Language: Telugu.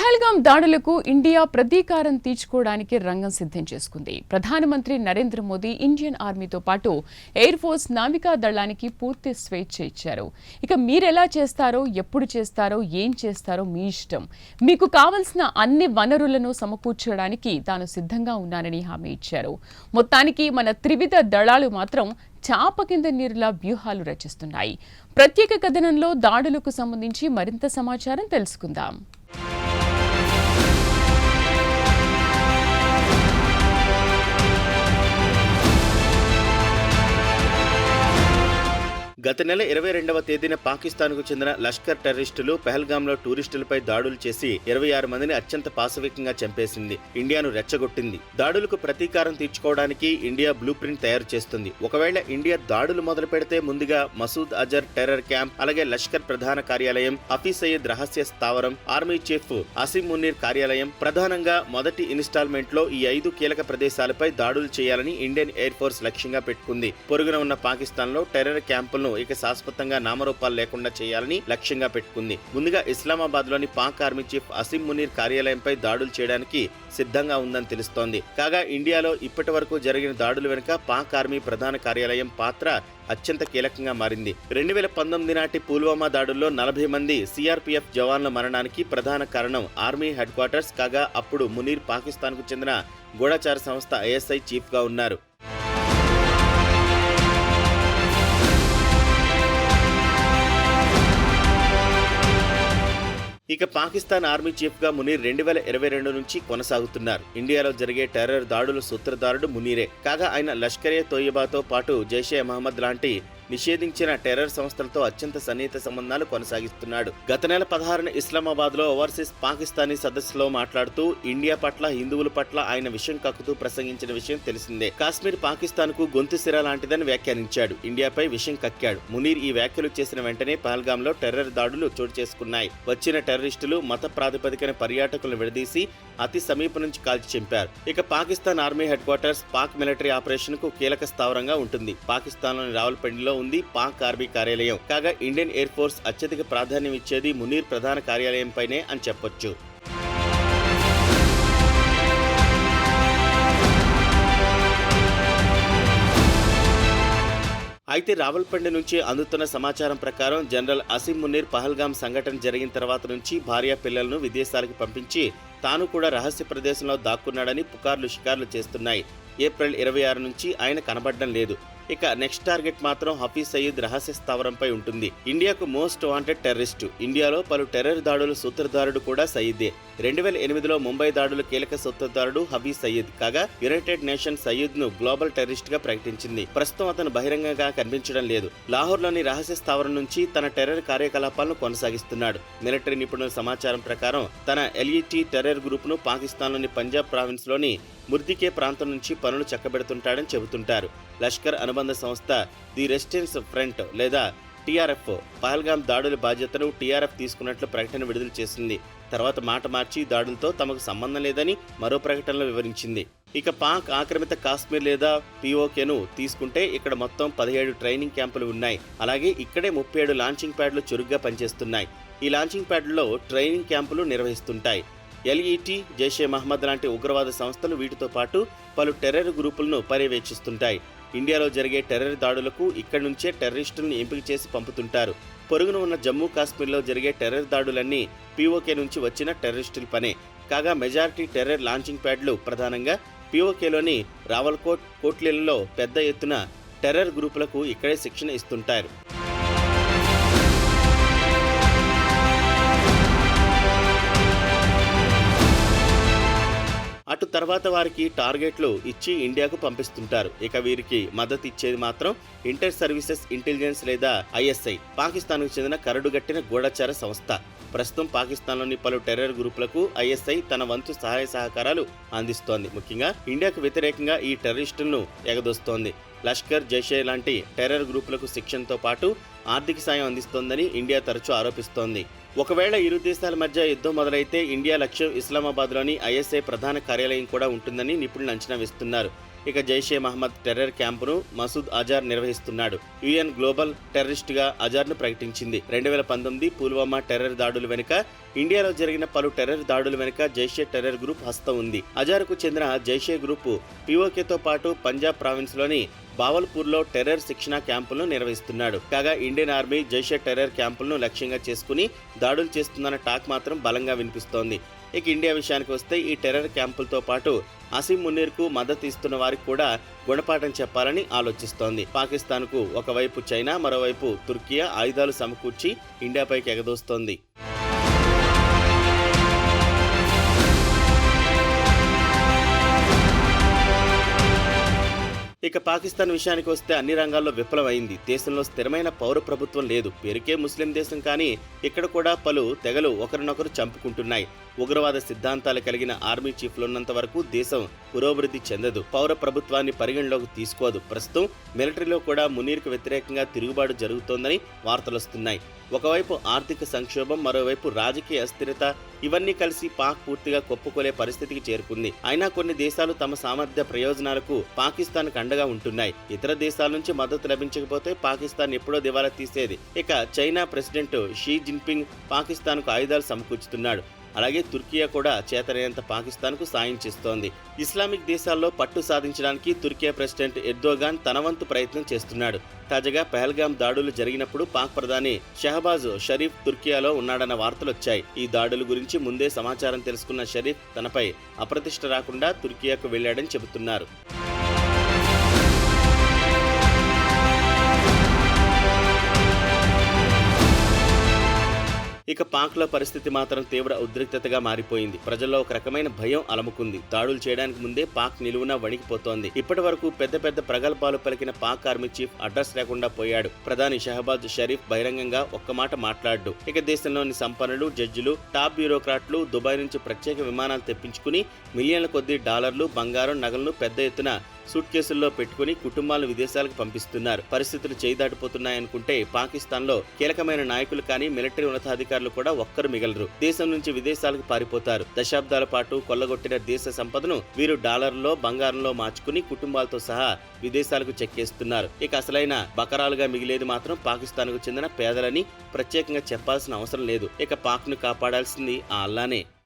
పహల్గాం దాడులకు ఇండియా ప్రతీకారం తీర్చుకోవడానికి రంగం సిద్ధం చేసుకుంది. ప్రధానమంత్రి నరేంద్ర మోదీ ఇండియన్ ఆర్మీతో పాటు ఎయిర్ ఫోర్స్ నావికా దళానికి పూర్తి స్వేచ్ఛ ఇచ్చారు. ఇక మీరెలా చేస్తారో, ఎప్పుడు చేస్తారో, ఏం చేస్తారో మీ ఇష్టం. మీకు కావలసిన అన్ని వనరులను సమకూర్చడానికి తాను సిద్ధంగా ఉన్నానని హామీ ఇచ్చారు. మొత్తానికి మన త్రివిధ దళాలు మాత్రం చాప కింద నీరులా వ్యూహాలు రచిస్తున్నాయి. ప్రత్యేక కథనంలో దాడులకు సంబంధించి మరింత సమాచారం తెలుసుకుందాం. గత నెల 22వ తేదీన పాకిస్తాన్కు చెందిన లష్కర్ టెర్రరిస్టులు పెహల్గాంలో టూరిస్టులపై దాడులు చేసి 26 మందిని అత్యంత పాశవికంగా చంపేసింది. ఇండియాను రెచ్చగొట్టింది. దాడులకు ప్రతీకారం తీర్చుకోవడానికి ఇండియా బ్లూ ప్రింట్ తయారు చేస్తుంది. ఒకవేళ ఇండియా దాడులు మొదలు పెడితే ముందుగా మసూద్ అజర్ టెర్రర్ క్యాంప్, అలాగే లష్కర్ ప్రధాన కార్యాలయం, హఫీజ్ సయీద్ రహస్య స్థావరం, ఆర్మీ చీఫ్ అసీం మునీర్ కార్యాలయం, ప్రధానంగా మొదటి ఇన్స్టాల్మెంట్ లో ఈ 5 కీలక ప్రదేశాలపై దాడులు చేయాలని ఇండియన్ ఎయిర్ ఫోర్స్ లక్ష్యంగా పెట్టుకుంది. పొరుగున ఉన్న పాకిస్తాన్ లో టెర్రర్ క్యాంపులను ఇక శాశ్వతంగా నామరూపాలు లేకుండా చేయాలని లక్ష్యంగా పెట్టుకుంది. ముందుగా ఇస్లామాబాద్ లోని పాక్ ఆర్మీ చీఫ్ అసీం మునీర్ కార్యాలయంపై దాడులు చేయడానికి సిద్ధంగా ఉందని తెలుస్తోంది. కాగా ఇండియాలో ఇప్పటి వరకు జరిగిన దాడుల వెనుక పాక్ ఆర్మీ ప్రధాన కార్యాలయం పాత్ర అత్యంత కీలకంగా మారింది. 2019 నాటి పుల్వామా దాడుల్లో 40 మంది సిఆర్పీఎఫ్ జవాన్ల మరణానికి ప్రధాన కారణం ఆర్మీ హెడ్ క్వార్టర్స్. కాగా అప్పుడు మునీర్ పాకిస్తాన్ కు చెందిన గూఢచార సంస్థ ఐఎస్ఐ చీఫ్ గా ఉన్నారు. ఇక పాకిస్తాన్ ఆర్మీ చీఫ్ గా మునీర్ 2022 నుంచి కొనసాగుతున్నారు. ఇండియాలో జరిగే టెర్రర్ దాడుల సూత్రధారుడు మునీరే. కాగా ఆయన లష్కరే తోయిబాతో పాటు జైషే మహమ్మద్ లాంటి నిషేధించిన టెర్రర్ సంస్థలతో అత్యంత సన్నిహిత సంబంధాలు కొనసాగిస్తున్నాడు. గత నెల 16న ఇస్లామాబాద్ లో ఓవర్సీస్ పాకిస్తానీ సదస్సులో మాట్లాడుతూ ఇండియా పట్ల, హిందువుల పట్ల ఆయన విషయం కక్కుతూ ప్రసంగించిన విషయం తెలిసిందే. కాశ్మీర్ పాకిస్తాన్ కు గొంతు సిర లాంటిదని వ్యాఖ్యానించాడు. ఇండియాపై విషయం కక్కాడు. మునీర్ ఈ వ్యాఖ్యలు చేసిన వెంటనే పహల్గాంలో టెర్రర్ దాడులు చోటు చేసుకున్నాయి. వచ్చిన టెర్రరిస్టులు మత ప్రాతిపదికన పర్యాటకులను విడదీసి అతి సమీప నుంచి కాల్చి చంపారు. ఇక Pakistan army head quarters Pak military operation కు కీలక స్థావరంగా ఉంటుంది. పాకిస్తాన్ లోని రావల్పిండిలో ఉంది పాక్ ఆర్మీ కార్యాలయం. కాగా ఇండియన్ ఎయిర్ ఫోర్స్ అత్యధిక ప్రాధాన్యం ఇచ్చేది మునీర్ ప్రధాన కార్యాలయంపైనే అని చెప్పొచ్చు. అయితే రావల్పిండి నుంచి అందుతున్న సమాచారం ప్రకారం జనరల్ అసీం మునీర్ పహల్గాం సంఘటన జరిగిన తర్వాత నుంచి భార్య పిల్లలను విదేశాలకు పంపించి తాను కూడా రహస్య ప్రదేశంలో దాక్కున్నాడని పుకార్లు షికార్లు చేస్తున్నాయి. ఏప్రిల్ 26 నుంచి ఆయన కనబడడం లేదు. ఇక నెక్స్ట్ టార్గెట్ మాత్రం హఫీజ్ సయీద్ రహస్య స్థావరంపై ఉంటుంది. ఇండియాకు మోస్ట్ వాంటెడ్ టెర్రరిస్టు. ఇండియాలో పలు టెర్రర్ దాడుల సూత్రధారుడు కూడా సయీదే. 2008లో ముంబై దాడుల కీలక సూత్రధారుడు హఫీజ్ సయీద్. కాగా యునైటెడ్ నేషన్స్ సయీద్ ను గ్లోబల్ టెర్రరిస్ట్ గా ప్రకటించింది. ప్రస్తుతం అతను బహిరంగంగా కనిపించడం లేదు. లాహోర్లోని రహస్య స్థావరం నుంచి తన టెర్రర్ కార్యకలాపాలను కొనసాగిస్తున్నాడు. మిలిటరీ నిపుణుల సమాచారం ప్రకారం తన ఎల్ఈటీ టెర్రర్ గ్రూప్ ను పాకిస్తాన్లోని పంజాబ్ ప్రావిన్స్ లోని ముర్దికే ప్రాంతం నుంచి పనులు చక్కబెడుతుంటాడని చెబుతుంటారు. లష్కర్ అనుబంధ సంస్థ ది రెసిస్టెన్స్ ఫ్రంట్ లేదా టీఆర్ఎఫ్ పహల్గాం దాడుల బాధ్యతను టీఆర్ఎఫ్ తీసుకున్నట్లు ప్రకటన విడుదల చేసింది. తర్వాత మాట మార్చి దాడులతో తమకు సంబంధం లేదని మరో ప్రకటనలో వివరించింది. ఇక పాక్ ఆక్రమిత కాశ్మీర్ లేదా పీఓకేను తీసుకుంటే ఇక్కడ మొత్తం 17 ట్రైనింగ్ క్యాంపులు ఉన్నాయి. అలాగే ఇక్కడే 37 లాంచింగ్ ప్యాడ్లు చురుగ్గా పనిచేస్తున్నాయి. ఈ లాంచింగ్ ప్యాడ్లలో ట్రైనింగ్ క్యాంపులు నిర్వహిస్తుంటాయి. ఎల్ఈటీ, జైషే మహమ్మద్ లాంటి ఉగ్రవాద సంస్థలు వీటితో పాటు పలు టెర్రర్ గ్రూపులను పర్యవేక్షిస్తుంటాయి. ఇండియాలో జరిగే టెర్రర్ దాడులకు ఇక్కడి నుంచే టెర్రరిస్టులను ఎంపిక చేసి పంపుతుంటారు. పొరుగున ఉన్న జమ్మూ కాశ్మీర్లో జరిగే టెర్రర్ దాడులన్నీ పీఓకే నుంచి వచ్చిన టెర్రరిస్టుల పనే. కాగా మెజారిటీ టెర్రర్ లాంచింగ్ ప్యాడ్లు ప్రధానంగా పీఓకేలోని రావల్కోట్, కోట్లీలలో పెద్ద ఎత్తున టెర్రర్ గ్రూపులకు ఇక్కడే శిక్షణ ఇస్తుంటారు. అటు తర్వాత వారికి టార్గెట్లు ఇచ్చి ఇండియాకు పంపిస్తుంటారు. ఇక వీరికి మద్దతు ఇచ్చేది మాత్రం ఇంటర్ సర్వీసెస్ ఇంటెలిజెన్స్ లేదా ఐఎస్ఐ, పాకిస్తాన్కు చెందిన కరడుగట్టిన గూఢచార సంస్థ. ప్రస్తుతం పాకిస్తాన్లోని పలు టెర్రర్ గ్రూపులకు ఐఎస్ఐ తన వంతు సహాయ సహకారాలు అందిస్తోంది. ముఖ్యంగా ఇండియాకు వ్యతిరేకంగా ఈ టెర్రరిస్టులను ఎగదోస్తోంది. లష్కర్, జైషే లాంటి టెర్రర్ గ్రూపులకు శిక్షణతో పాటు ఆర్థిక సాయం అందిస్తోందని ఇండియా తరచూ ఆరోపిస్తోంది. ఒకవేళ ఇరు దేశాల మధ్య యుద్ధం మొదలైతే ఇండియా లక్ష్యం ఇస్లామాబాద్లోని ఐఎస్ఐ ప్రధాన కార్యాలయం కూడా ఉంటుందని నిపుణులు అంచనా వేస్తున్నారు. ఇక జైషే మహమ్మద్ టెర్రర్ క్యాంపును మసూద్ అజార్ నిర్వహిస్తున్నాడు. యుఎన్ గ్లోబల్ టెర్రరిస్ట్ గా అజార్ను ప్రకటించింది. 2019 పుల్వామా టెర్రర్ దాడుల వెనుక, ఇండియాలో జరిగిన పలు టెర్రర్ దాడుల వెనుక జైషే టెర్రర్ గ్రూప్ హస్తం ఉంది. అజార్కు చెందిన జైషే గ్రూపు పిఓకేతో పాటు పంజాబ్ ప్రావిన్స్ లోని బావల్పూర్లో టెర్రర్ శిక్షణా క్యాంపులను నిర్వహిస్తున్నాడు. కాగా ఇండియన్ ఆర్మీ జైషే టెర్రర్ క్యాంపులను లక్ష్యంగా చేసుకుని దాడులు చేస్తుందన్న టాక్ మాత్రం బలంగా వినిపిస్తోంది. ఇక ఇండియా విషయానికి వస్తే ఈ టెర్రర్ క్యాంపులతో పాటు అసీం మున్నీర్కు మద్దతు ఇస్తున్న వారికి కూడా గుణపాఠం చెప్పాలని ఆలోచిస్తోంది. పాకిస్తాన్కు ఒకవైపు చైనా, మరోవైపు తుర్కియా ఆయుధాలు సమకూర్చి ఇండియాపైకి ఎగదోస్తోంది. ఇక పాకిస్తాన్ విషయానికి వస్తే అన్ని రంగాల్లో విఫలమైంది. దేశంలో స్థిరమైన పౌర ప్రభుత్వం లేదు. పేరుకే ముస్లిం దేశం, కానీ ఇక్కడ కూడా పలు తెగలు ఒకరినొకరు చంపుకుంటున్నాయి. ఉగ్రవాద సిద్ధాంతాలు కలిగిన ఆర్మీ చీఫ్లున్నంత వరకు దేశం పురోభివృద్ధి చెందదు. పౌర ప్రభుత్వాన్ని పరిగణలోకి తీసుకోదు. ప్రస్తుతం మిలిటరీలో కూడా మునీర్కు వ్యతిరేకంగా తిరుగుబాటు జరుగుతోందని వార్తలొస్తున్నాయి. ఒకవైపు ఆర్థిక సంక్షోభం, మరోవైపు రాజకీయ అస్థిరత, ఇవన్నీ కలిసి పాక్ పూర్తిగా కొప్పుకోలే పరిస్థితికి చేరుకుంది. అయినా కొన్ని దేశాలు తమ సామర్థ్య ప్రయోజనాలకు పాకిస్తాన్కు అండగా ఉంటున్నాయి. ఇతర దేశాల నుంచి మద్దతు లభించకపోతే పాకిస్తాన్ ఎప్పుడో దివాలా తీసేది. ఇక చైనా ప్రెసిడెంట్ షీ జిన్పింగ్ పాకిస్తాన్కు ఆయుధాలు సమకూర్చుతున్నాడు. అలాగే తుర్కియా కూడా చేతనైనంత పాకిస్తాన్కు సాయం చేస్తోంది. ఇస్లామిక్ దేశాల్లో పట్టు సాధించడానికి తుర్కియా ప్రెసిడెంట్ ఎర్దోగాన్ తన వంతు ప్రయత్నం చేస్తున్నాడు. తాజాగా పహల్గాం దాడులు జరిగినప్పుడు పాక్ ప్రధాని షహబాజ్ షరీఫ్ తుర్కియాలో ఉన్నాడన్న వార్తలొచ్చాయి. ఈ దాడుల గురించి ముందే సమాచారం తెలుసుకున్న షరీఫ్ తనపై అప్రతిష్ట రాకుండా తుర్కియాకు వెళ్లాడని చెబుతున్నారు. ఇక పాక్లో పరిస్థితి మాత్రం తీవ్ర ఉద్రిక్తతగా మారిపోయింది. ప్రజల్లో ఒక రకమైన భయం అలముకుంది. దాడులు చేయడానికి ముందే పాక్ నిలువునా వణికిపోతోంది. ఇప్పటి వరకు పెద్ద పెద్ద ప్రగల్భాలు పలికిన పాక్ ఆర్మీ చీఫ్ అడ్రస్ లేకుండా పోయాడు. ప్రధాని షహబాజ్ షరీఫ్ బహిరంగంగా ఒక్క మాట మాట్లాడు. ఇక దేశంలోని సంపన్నులు, జడ్జిలు, టాప్ బ్యూరోక్రాట్లు దుబాయ్ నుంచి ప్రత్యేక విమానాలు తెప్పించుకుని మిలియన్ల కొద్దీ డాలర్లు, బంగారం, నగలను పెద్ద ఎత్తున సూట్ కేసుల్లో పెట్టుకుని కుటుంబాలను విదేశాలకు పంపిస్తున్నారు. పరిస్థితులు చేయిదాటిపోతున్నాయనుకుంటే పాకిస్తాన్లో కీలకమైన నాయకులు కానీ, మిలిటరీ ఉన్నతాధికారులు కూడా ఒక్కరు మిగలరు. దేశం నుంచి విదేశాలకు పారిపోతారు. దశాబ్దాల పాటు కొల్లగొట్టిన దేశ సంపదను వీరు డాలర్లో, బంగారంలో మార్చుకుని కుటుంబాలతో సహా విదేశాలకు చెక్కేస్తున్నారు. ఇక అసలైన బకరాలుగా మిగిలేది మాత్రం పాకిస్తాన్కు చెందిన పేదలని ప్రత్యేకంగా చెప్పాల్సిన అవసరం లేదు. ఇక పాక్ను కాపాడాల్సింది ఆ అల్లానే.